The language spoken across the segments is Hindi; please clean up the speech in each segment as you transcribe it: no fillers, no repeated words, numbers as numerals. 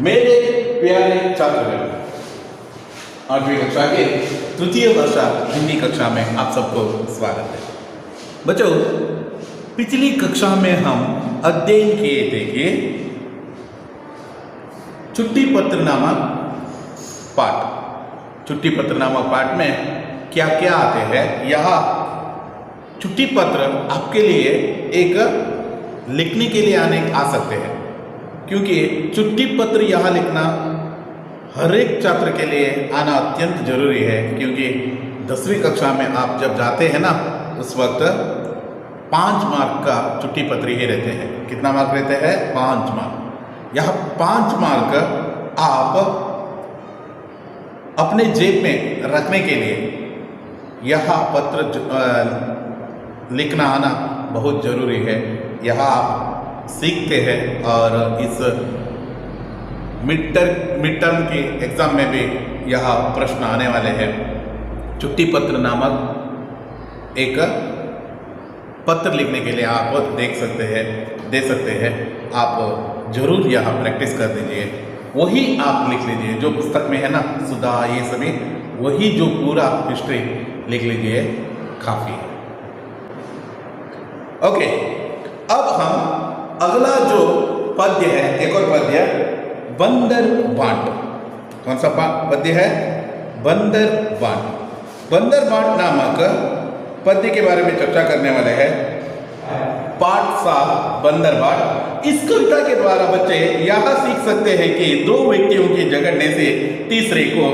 मेरे प्यारे छात्रगण, 8वीं कक्षा के तृतीय वर्षा हिंदी कक्षा में आप सबको स्वागत है। बच्चों, पिछली कक्षा में हम अध्ययन किए थे कि छुट्टी पत्र नामक पाठ। छुट्टी पत्र नामक पाठ में क्या क्या आते हैं। यह छुट्टी पत्र आपके लिए एक लिखने के लिए आ सकते हैं, क्योंकि छुट्टी पत्र यहाँ लिखना हर एक छात्र के लिए आना अत्यंत जरूरी है। क्योंकि 10वीं कक्षा में आप जब जाते हैं ना, उस वक्त 5 मार्क का छुट्टी पत्र ही रहते हैं। कितना मार्क रहते हैं? 5 मार्क। यह 5 मार्क आप अपने जेब में रखने के लिए यह पत्र लिखना आना बहुत जरूरी है। यह आप सीखते हैं और इस मिड टर्म के एग्जाम में भी यह प्रश्न आने वाले हैं। छुट्टी पत्र नामक एक पत्र लिखने के लिए आप दे सकते हैं। आप जरूर यह प्रैक्टिस कर दीजिए। वही आप लिख लीजिए जो पुस्तक में है ना, सुधा, ये सभी, वही जो पूरा हिस्ट्री लिख लीजिए, काफ़ी है। ओके, अब हम अगला जो पद्य है, एक और पद्य, बंदर बांट। कौन सा पद्य है? बंदर बांट। बंदर बांट नामक पद्य के बारे में चर्चा करने वाले हैं। पाठ 7 बंदर बांट। इस कविता के द्वारा बच्चे यह सीख सकते हैं कि 2 व्यक्तियों के झगड़ने से तीसरे को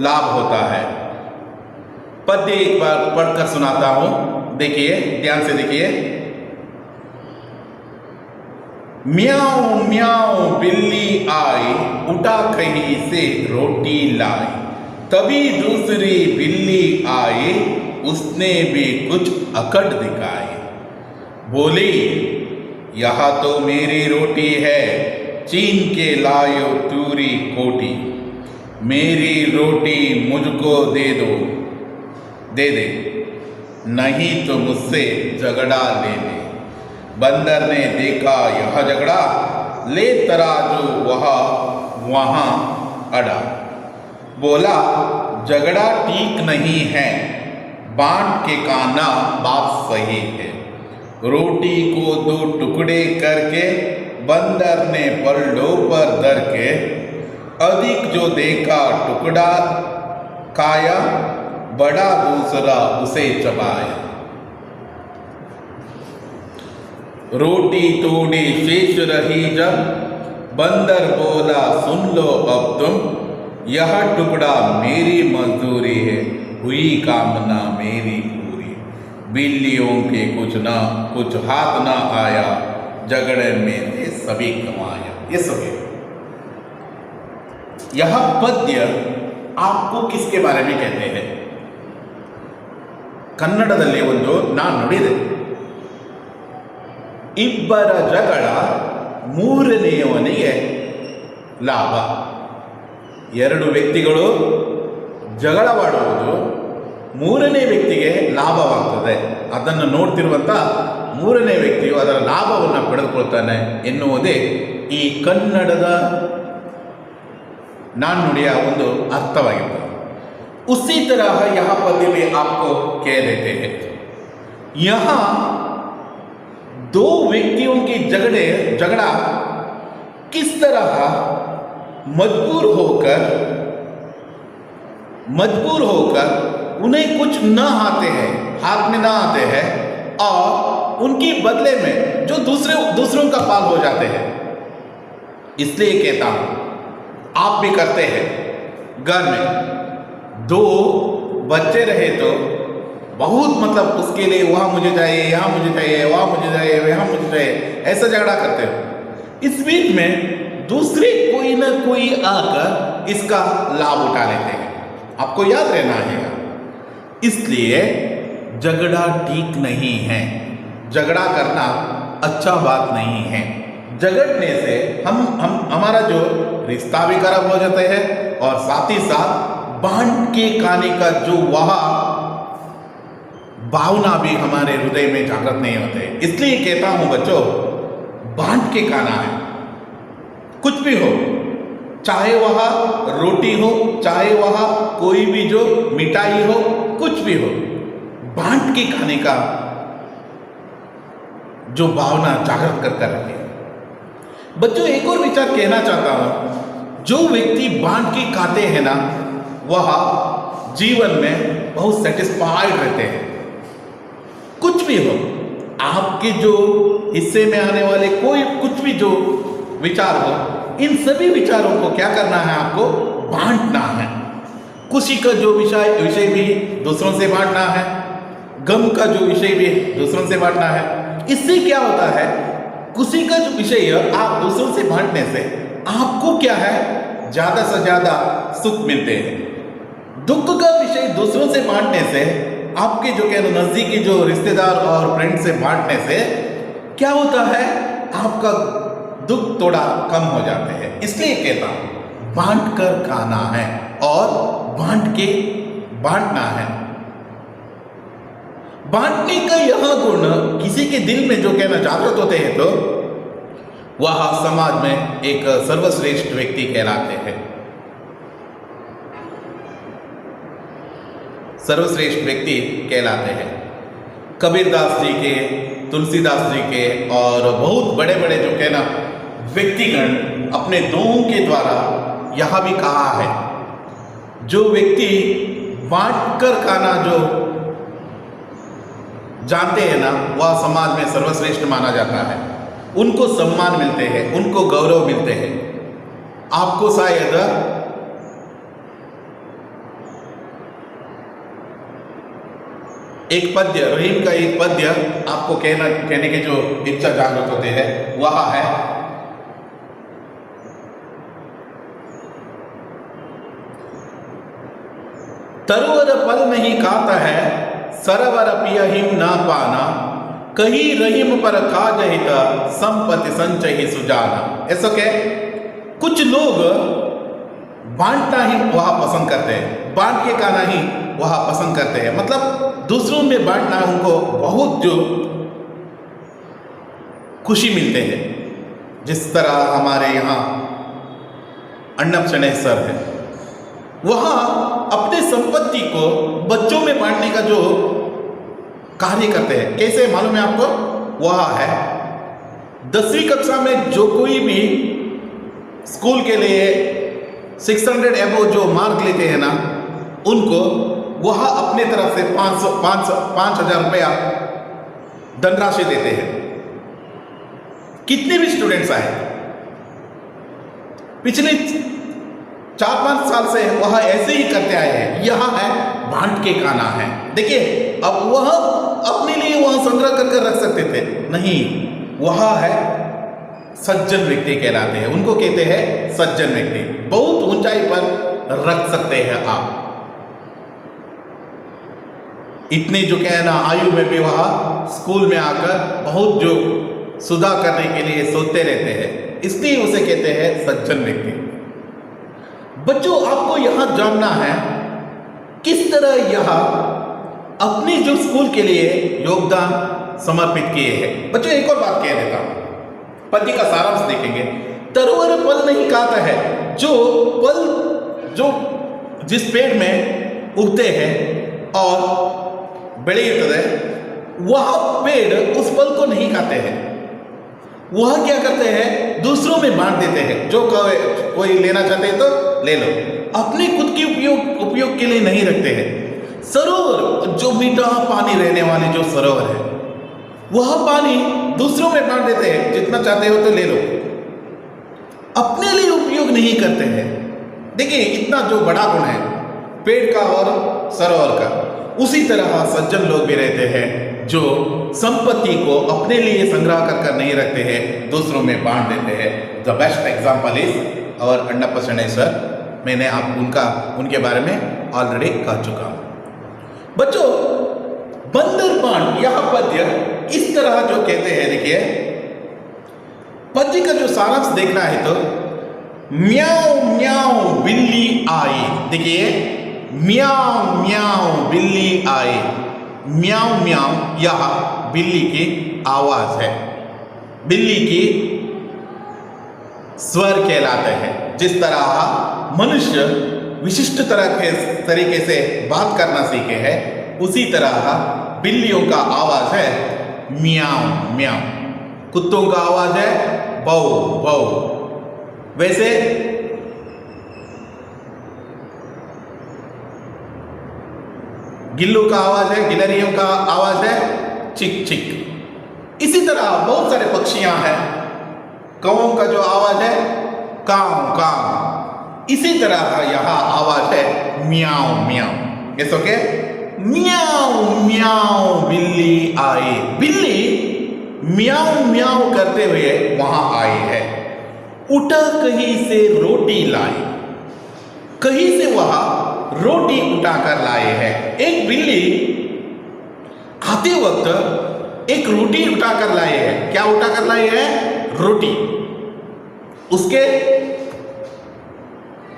लाभ होता है। पद्य एक बार पढ़कर सुनाता हूं, देखिए, ध्यान से देखिए। म्याऊं म्याऊं बिल्ली आई, उठा कहीं से रोटी लाई। तभी दूसरी बिल्ली आई, उसने भी कुछ अकड़ दिखाई। बोली, यह तो मेरी रोटी है, चीन के लायो तूरी कोटी। मेरी रोटी मुझको दे दे, नहीं तो मुझसे झगड़ा ले ले। बंदर ने देखा यह झगड़ा, ले तराजू वहां अड़ा। बोला, झगड़ा ठीक नहीं है, बांट के खाना बात सही है। रोटी को 2 टुकड़े करके बंदर ने पलड़ों पर धर के, अधिक जो देखा टुकड़ा खाया, बड़ा दूसरा उसे चबाया। रोटी थोड़ी शेष रही जब, बंदर बोला, सुन लो अब तुम, यह टुकड़ा मेरी मजदूरी है, हुई कामना मेरी पूरी। बिल्लियों के कुछ हाथ ना आया, झगड़े में थे सभी कमाया। ये सभी यह पद्य आपको किसके बारे में कहते हैं? ಕನ್ನಡದಲ್ಲಿ ಒಂದು ನಾಣ್ಣುಡಿದೆ. ಇಬ್ಬರ ಜಗಳ ಮೂರನೆಯವನಿಗೆ ಲಾಭ. 2 ವ್ಯಕ್ತಿಗಳು ಜಗಳವಾಡುವುದು ಮೂರನೇ ವ್ಯಕ್ತಿಗೆ ಲಾಭವಾಗ್ತದೆ. ಅದನ್ನು ನೋಡ್ತಿರುವಂಥ ಮೂರನೇ ವ್ಯಕ್ತಿಯು ಅದರ ಲಾಭವನ್ನು ಪಡೆದುಕೊಳ್ತಾನೆ ಎನ್ನುವುದೇ ಈ ಕನ್ನಡದ ನಾಣ್ಣುಡಿಯ ಒಂದು ಅರ್ಥವಾಗಿರ್ತದೆ. उसी तरह यह पद्य में आपको कह देते हैं, यहां 2 व्यक्तियों की झगड़ा किस तरह मजबूर होकर उन्हें कुछ न आते हैं, हाथ में ना आते हैं, और उनके बदले में जो दूसरों का पाल हो जाते हैं। इसलिए कहता हूं, आप भी करते हैं। घर में 2 बच्चे रहे तो बहुत, मतलब उसके लिए वहाँ मुझे चाहिए, यहाँ मुझे चाहिए, वहाँ मुझे चाहिए, यहाँ मुझे चाहिए, ऐसा झगड़ा करते हो। इस बीच में दूसरे कोई ना कोई आकर इसका लाभ उठा लेते हैं। आपको याद रहना है, इसलिए झगड़ा ठीक नहीं है। झगड़ा करना अच्छा बात नहीं है। झगड़ने से हमारा जो रिश्ता भी खराब हो जाता है, और साथ ही साथ बांट के खाने का जो वह भावना भी हमारे हृदय में जागृत नहीं होते। इसलिए कहता हूं बच्चों, बांट के खाना है। कुछ भी हो, चाहे वह रोटी हो, चाहे वह कोई भी जो मिठाई हो, कुछ भी हो, बांट के खाने का जो भावना जागृत कर रखे। बच्चों, एक और विचार कहना चाहता हूं, जो व्यक्ति बांट के खाते हैं ना, वह जीवन में बहुत सेटिस्फाइड रहते हैं। कुछ भी हो, आपके जो हिस्से में आने वाले कोई कुछ भी जो विचार हो, इन सभी विचारों को क्या करना है, आपको बांटना है। खुशी का जो विषय भी दूसरों से बांटना है, गम का जो विषय भी दूसरों से बांटना है। इससे क्या होता है, खुशी का जो विषय आप दूसरों से बांटने से आपको क्या है, ज्यादा से ज्यादा सुख मिलते हैं। दुख का विषय दूसरों से बांटने से, आपके जो क्या नजदीकी जो रिश्तेदार और फ्रेंड से बांटने से क्या होता है, आपका दुख थोड़ा कम हो जाते हैं। इसलिए कहता हूं, बांट कर खाना है और बांट के बांटना है। बांटने का यह गुण किसी के दिल में जो कहना जागृत होते हैं, तो वह समाज में एक सर्वश्रेष्ठ व्यक्ति कहलाते हैं। सर्वश्रेष्ठ व्यक्ति कहलाते हैं। कबीरदास जी के, तुलसीदास जी के और बहुत बड़े बड़े जो कहना व्यक्तिगण अपने दोहों के द्वारा यह भी कहा है, जो व्यक्ति बांट कर खाना जो जानते हैं ना, वह समाज में सर्वश्रेष्ठ माना जाता है। उनको सम्मान मिलते हैं, उनको गौरव मिलते हैं। आपको शायद एक पद्य, रहीम का एक पद्य आपको कहने के जो इच्छा जागृत होते हैं, वह है, तरुवर फल नहीं खाता है, सरवर पियहिम ना पाना, कहीं रहीम पर काज हित, संपत्ति संचय सुजाना। ऐसा क्या, कुछ लोग बांटना ही वह पसंद करते हैं, बांट के खाना ही वह पसंद करते हैं। मतलब दूसरों में बांटना उनको बहुत जो खुशी मिलते हैं। जिस तरह हमारे यहाँ अन्नप शनैः सर है, वह अपने संपत्ति को बच्चों में बांटने का जो कार्य करते हैं। कैसे मालूम है आपको, वह है 10वीं कक्षा में जो कोई भी स्कूल के लिए 600 एबो जो मार्क लेते हैं ना, उनको वह अपने तरफ से 5,000 रुपया धनराशि देते हैं। कितने भी स्टूडेंट्स आए, पिछले 4-5 साल से वह ऐसे ही करते आए हैं। यह है बांट के खाना है। देखिए, अब वह अपने लिए वह संग्रह कर रख सकते थे, नहीं, वह है सज्जन व्यक्ति कहलाते हैं। उनको कहते हैं सज्जन व्यक्ति। बहुत ऊंचाई पर रख सकते हैं आप। इतने जो क्या है ना, आयु में भी वह स्कूल में आकर बहुत जो सुधार करने के लिए सोचते रहते हैं, इसलिए उसे कहते हैं सज्जन व्यक्ति। बच्चों, आपको यहां जानना है किस तरह यह अपने जो स्कूल के लिए योगदान समर्पित किए हैं। बच्चों, एक और बात कह देता हूं, पद्य का सारांश देखेंगे। तरुवर फल नहीं खाता है, जो फल जो जिस पेड़ में उगते हैं और ಬೆಳೆಯುತ್ತದೆ, वह पेड़ उस फल को नहीं खाते हैं। वह क्या करते हैं, दूसरों में बांट देते हैं। जो कोई लेना चाहते हैं तो ले लो, अपने खुद के उपयोग के लिए नहीं रखते हैं। सरोवर, जो मीठा पानी रहने वाले जो सरोवर है, वह पानी दूसरों में बांट देते हैं। जितना चाहते हो तो ले लो, अपने लिए उपयोग नहीं करते हैं। देखिए, इतना जो बड़ा गुण है पेड़ का और सरोवर का, उसी तरह सज्जन लोग भी रहते हैं, जो संपत्ति को अपने लिए संग्रह कर नहीं रखते हैं, दूसरों में बांट देते हैं। द बेस्ट एग्जाम्पल इज और अन्नप शनैः सर। मैंने आप उनके बारे में ऑलरेडी कह चुका हूं। बच्चों, बंदर बांट, यह पद्य इस तरह जो कहते हैं, देखिए पद्य का जो सारांश देखना है तो, म्याऊ म्याऊ बिल्ली आई। देखिए, म्याऊ म्याऊ बिल्ली आई, म्याऊ म्याऊ यह बिल्ली की आवाज है, बिल्ली की स्वर कहलाते हैं। जिस तरह मनुष्य विशिष्ट तरीके से बात करना सीखे हैं, उसी तरह बिल्लियों का आवाज है म्याऊं म्याऊं, कुत्तों का आवाज है बौ बौ। वैसे गिल्लों का आवाज है, गिलहरियों का आवाज है चिक चिक। इसी तरह बहुत सारे पक्षियां हैं, कौओं का जो आवाज है काव काव। इसी तरह यहां आवाज है म्याऊं म्याऊं। कैसे ओके? म्याऊं म्याऊं बिल्ली आई। बिल्ली म्याऊं म्याऊं करते हुए वहां आई है। उठा कहीं से रोटी लाई, कहीं से वह रोटी उठाकर लाए हैं। एक बिल्ली आते वक्त एक रोटी उठाकर लाए हैं। क्या उठाकर लाए हैं? रोटी। उसके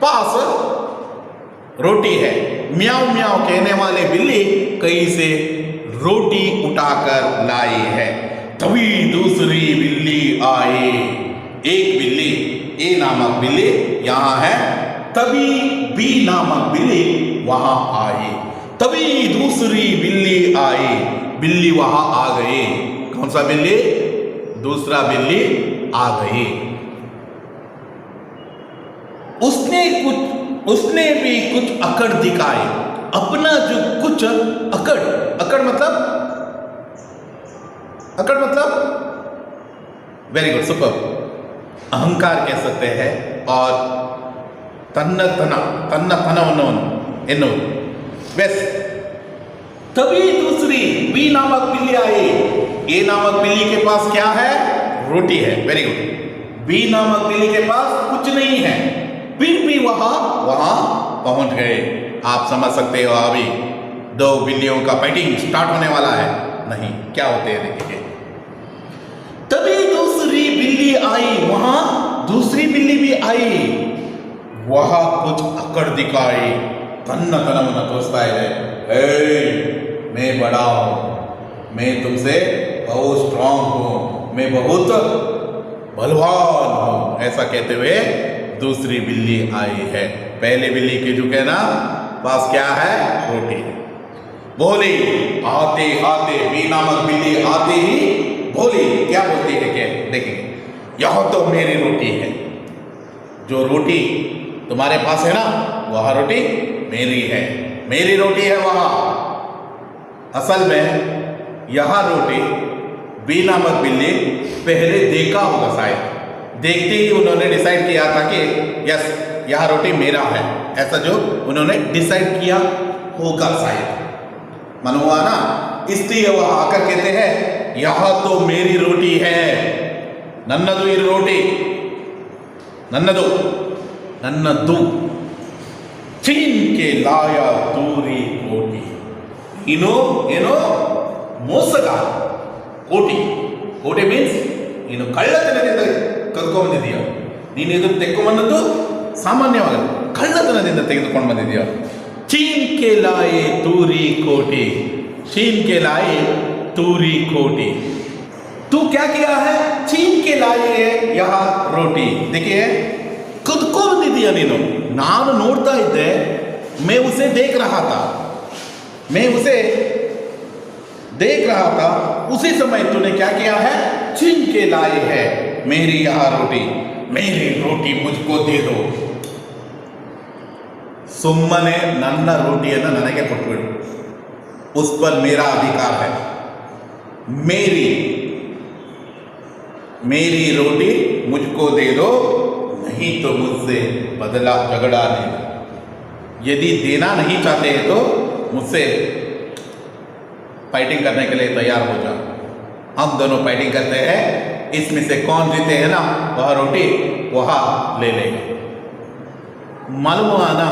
पास रोटी है। म्याऊं म्याऊं कहने वाले बिल्ली कहीं से रोटी उठाकर लाई है। तभी दूसरी बिल्ली आई। एक बिल्ली, ए नामक बिल्ली यहां है, तभी बी नामक बिल्ली वहां आई। तभी दूसरी बिल्ली आई। बिल्ली वहां आ गई। कौन सा बिल्ली? दूसरा बिल्ली आ गई। उसने भी कुछ अकड़ दिखाए। अपना जो कुछ अकड़ मतलब वेरी गुड, सुपर, अहंकार कह सकते हैं। और तन्न बस। तभी दूसरी बी नामक बिल्ली आई। ए नामक बिल्ली के पास क्या है? रोटी है। Very good. बी नामक बिल्ली के पास कुछ नहीं है, फिर भी वहां पहुंच गए। आप समझ सकते हो अभी दो बिल्लियों का फाइटिंग स्टार्ट होने वाला है। नहीं, क्या होते हैं देखिए। तभी दूसरी बिल्ली आई। वहां दूसरी बिल्ली भी आई। वह कुछ अकड़ दिखाई। तन्न तोड़ता है, मैं बड़ा हूं, मैं तुमसे बहुत स्ट्रांग हूं, मैं बहुत बलवान हूं, ऐसा कहते हुए दूसरी बिल्ली आई है। पहले बिल्ली के झुके ना पास क्या है? रोटी है। बोली आते आते बी नामक बिल्ली आते ही बोली। क्या बोलती है? क्या देखेंगे। यह तो मेरी रोटी है। जो रोटी तुम्हारे पास है ना, वह रोटी मेरी है। मेरी रोटी है वहां। असल में यह रोटी बी नामक बिल्ली पहले देखा होगा शायद। देखते ही उन्होंने डिसाइड किया था कि यस, यह रोटी मेरा है। ऐसा जो उन्होंने डिसाइड किया होगा शायद। मालूम हुआ ना? इसलिए वह आकर कहते हैं यह तो मेरी रोटी है। नन्नदू ये रोटी, नन्नदू नन्नदू छीन के लाया दूरी कोटी। इनो ಮೋಸಗ ಕೋಟಿ ಮೀನ್ಸ್ ನೀನು ಕಳ್ಳತನದಿಂದ ಕದ್ಕೊಂಡು ಬಂದಿದೀಯ. ನೀನು ಇದು ತೆಕ್ಕೊಂಬಂದದ್ದು ಸಾಮಾನ್ಯವಾಗಿ ಕಳ್ಳತನದಿಂದ ತೆಗೆದುಕೊಂಡು ಬಂದಿದೀಯ. छीन के लाए तूरी कोटी, छीन के लाए तूरी कोटी। तू क्या किया है? छीन के लाए है यह रोटी। देखिए, कद्ಕೊಂಡು ಬಂದಿದೀಯ ನೀನು. ನಾನು ನೋಡ್ತಾ ಇದ್ದೆ, मैं उसे देख रहा था। उसी समय तूने क्या किया है? छीन के लाई है मेरी यह रोटी। मेरी रोटी मुझको दे दो। सुम्मने ನನ್ನ रोटिಯನ್ನು ನನಗೆ ಕೊಟ್ಬಿಡು। उस पर मेरा अधिकार है। मेरी रोटी मुझको दे दो, नहीं तो मुझसे बदला झगड़ा लेना। यदि देना नहीं चाहते हैं तो मुझसे फाइटिंग करने के लिए तैयार हो जाओ। हम दोनों फाइटिंग करते हैं, इसमें से कौन जीते हैं ना, वह रोटी वह ले लेगा। मालूम हुआ ना,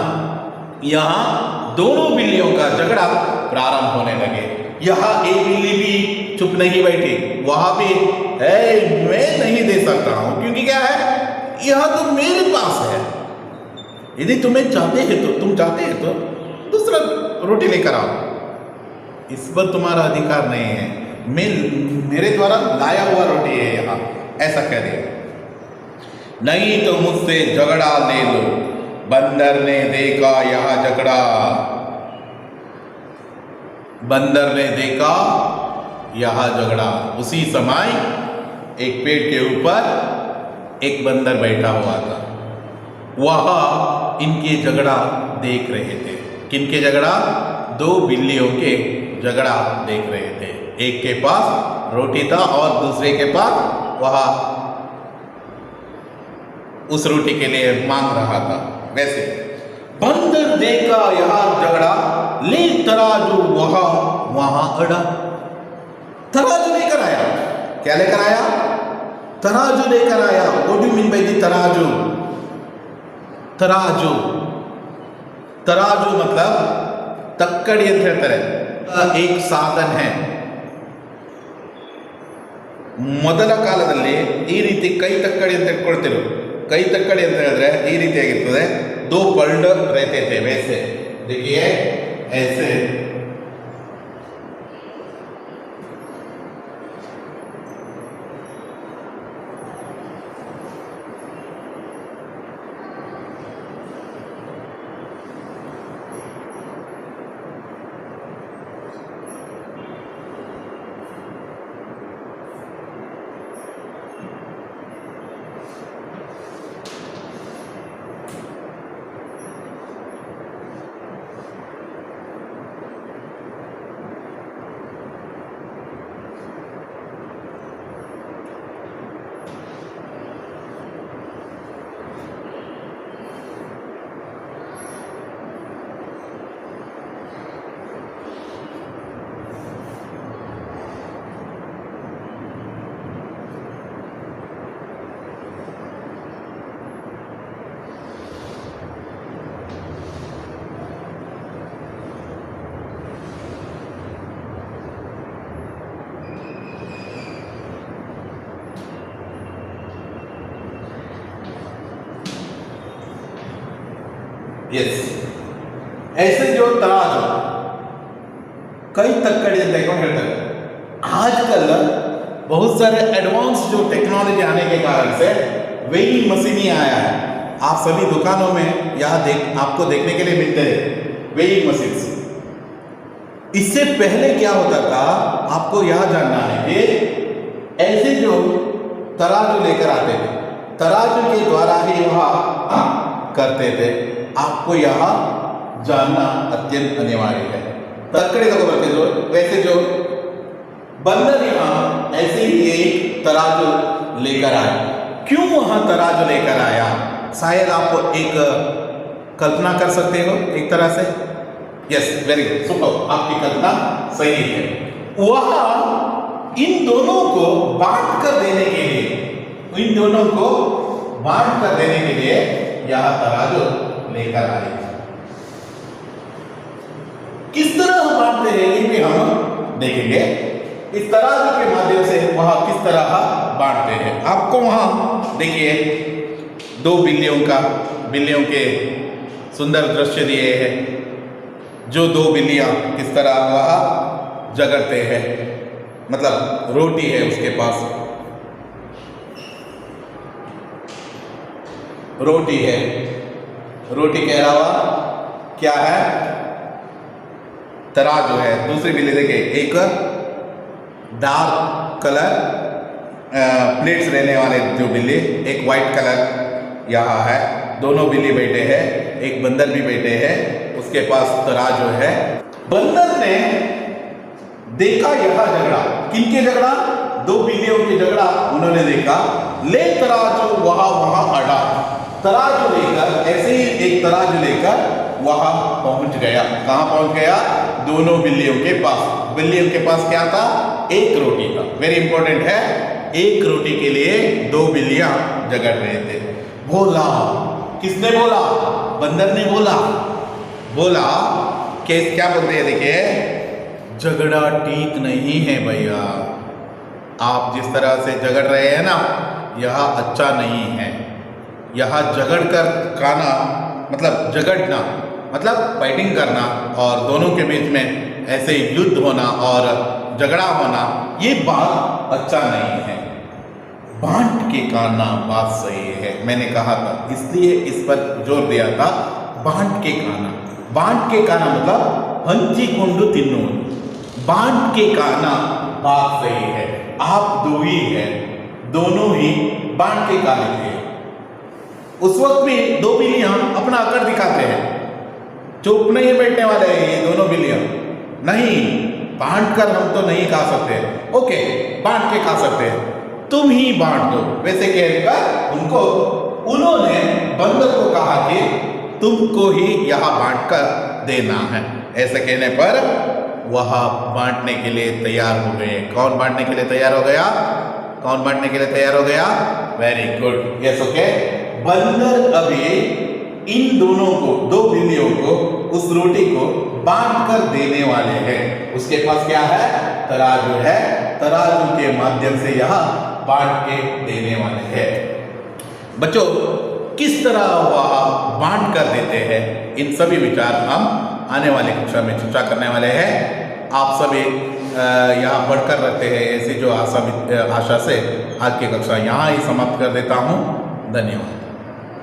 यहाँ दोनों बिल्लियों का झगड़ा प्रारंभ होने लगे। यहाँ एक बिल्ली भी चुप नहीं बैठी, वहां भी मैं नहीं दे सकता हूं, क्योंकि क्या है, यह तो मेरे पास है। यदि तुम चाहते हैं तो दूसरा रोटी लेकर आओ। इस पर तुम्हारा अधिकार नहीं है। मेरे द्वारा लाया हुआ रोटी है यहाँ, ऐसा कह दिया। नहीं तो मुझसे झगड़ा ले लो। बंदर ने देखा यह झगड़ा, बंदर ने देखा यह झगड़ा। उसी समय एक पेड़ के ऊपर एक बंदर बैठा हुआ था। वह इनके झगड़ा देख रहे थे। किनके झगड़ा? दो बिल्लियों के झगड़ा देख रहे थे। एक के पास रोटी था और दूसरे के पास वह उस रोटी के लिए मांग रहा था। वैसे बंदर देखा यह झगड़ा, ले तराजू वहां अड़ा। तराजू लेकर आया। क्या लेकर आया? तराजू लेकर आया। What do you mean by the तराजू? तराजू, तराजू मतलब तक्कड़ यंत्र तरह एक ಸಾಧನ है। ಮೊದಲ ಕಾಲದಲ್ಲಿ ಈ ರೀತಿ ಕೈ ತಕ್ಕಡಿ ಅಂತ ಇಟ್ಕೊಳ್ತಿರು। ಕೈ ತಕ್ಕಡಿ ಅಂತ ಹೇಳಿದ್ರೆ ಈ ರೀತಿಯಾಗಿರ್ತದೆ। दो पल्ड रहते थे वैसे, देखिए ऐसे। यस, ऐसे जो तराजू कई तक्कड़ी देखो ಹೇಳ್ತಾರೆ। आजकल बहुत सारे एडवांस जो टेक्नोलॉजी आने के कारण से वेइंग मशीन ही आया है। आप सभी दुकानों में आपको देखने के लिए मिलते हैं वेइंग मशीन। इससे पहले क्या होता था आपको यह जानना है कि ऐसे जो तराजू लेकर आते थे, तराजू के द्वारा ही वह करते थे। आपको यह जानना अत्यंत अनिवार्य है। तक्कड़े को बोलते जो वैसे जो बंदर यहाँ ऐसे ही एक तराजू लेकर आया। क्यों वहां तराजू लेकर आया? शायद आप एक कल्पना कर सकते हो एक तरह से। यस, वेरी गुड, सुपर, आपकी कल्पना सही है। वह इन दोनों को बांट कर देने के लिए, इन दोनों को बांट कर देने के लिए यह तराजू लेकर आए। किस तरह हम बांटते हैं ये भी हम देखेंगे। इस तराजू के माध्यम से वह किस तरह बांटते हैं। आपको वहां देखिए दो बिल्लियों के सुंदर दृश्य दिए हैं। जो दो बिल्लियां किस तरह वह झगड़ते हैं। मतलब रोटी है उसके पास, रोटी है, रोटी के अलावा क्या है? तराजू है। दूसरी बिल्ली देखिए, एक डार्क कलर प्लेट्स रहने वाले जो बिल्ली, एक वाइट कलर यहाँ है। दोनों बिल्ली बैठे हैं, एक बंदर भी बैठे हैं, उसके पास तराजू है। बंदर ने देखा यह झगड़ा। किनके झगड़ा? दो बिल्लियों के झगड़ा उन्होंने देखा। ले तराजू वहां अड़ा। तराजू लेकर, ऐसे ही एक तराजू लेकर वहां पहुंच गया। कहां पहुंच गया? दोनों बिल्लियों के पास। बिल्लियों के पास क्या था? एक रोटी था। वेरी इंपॉर्टेंट है, एक रोटी के लिए दो बिल्लियां झगड़ रहे थे। बोला, किसने बोला? बंदर ने बोला क्या बोलते हैं? देखिए, झगड़ा ठीक नहीं है भैया। आप जिस तरह से झगड़ रहे हैं ना, यह अच्छा नहीं है। यह झगड़ कर खाना मतलब झगड़ना मतलब फाइटिंग करना और दोनों के बीच में ऐसे युद्ध होना और झगड़ा होना, ये बात अच्छा नहीं है। बांट के खाना बात सही है। मैंने कहा था, इसलिए इस पर जोर दिया था। बांट के खाना, बांट के खाना मतलब हंचिकोंडु तिन्नुवुदु। बांट के खाना बात सही है, आप दो ही है, दोनों ही बांट के खा लेते हैं। उस वक्त भी दो बिल्लियां अपना अकड़ दिखाते हैं, चुप नहीं बैठने वाले हैं ये दोनों बिल्लियां, नहीं बांट कर हम तो नहीं खा सकते, ओके बांट के खा सकते हैं, तुम ही बांट दो। वैसे कहकर उनको उन्होंने बंदर को कहा कि तुमको ही यहाँ बांट कर देना है। ऐसे कहने पर वह बांटने के लिए तैयार हो गए। कौन बांटने के लिए तैयार हो गया? कौन बांटने के लिए तैयार हो गया? Very good, yes okay. बंदर अभी इन दोनों को, दो बिल्लियों को उस रोटी को बांट कर देने वाले हैं। उसके पास क्या है? तराजू है, तराजू के माध्यम से यह बांट के देने वाले हैं। बच्चों, किस तरह वह बांट कर देते हैं, इन सभी विचार हम आने वाली कक्षा में चर्चा करने वाले हैं। आप सभी यहाँ पढ़कर रहते हैं, ऐसी जो आशा से आज की कक्षा यहाँ ही समाप्त कर देता हूँ। धन्यवाद।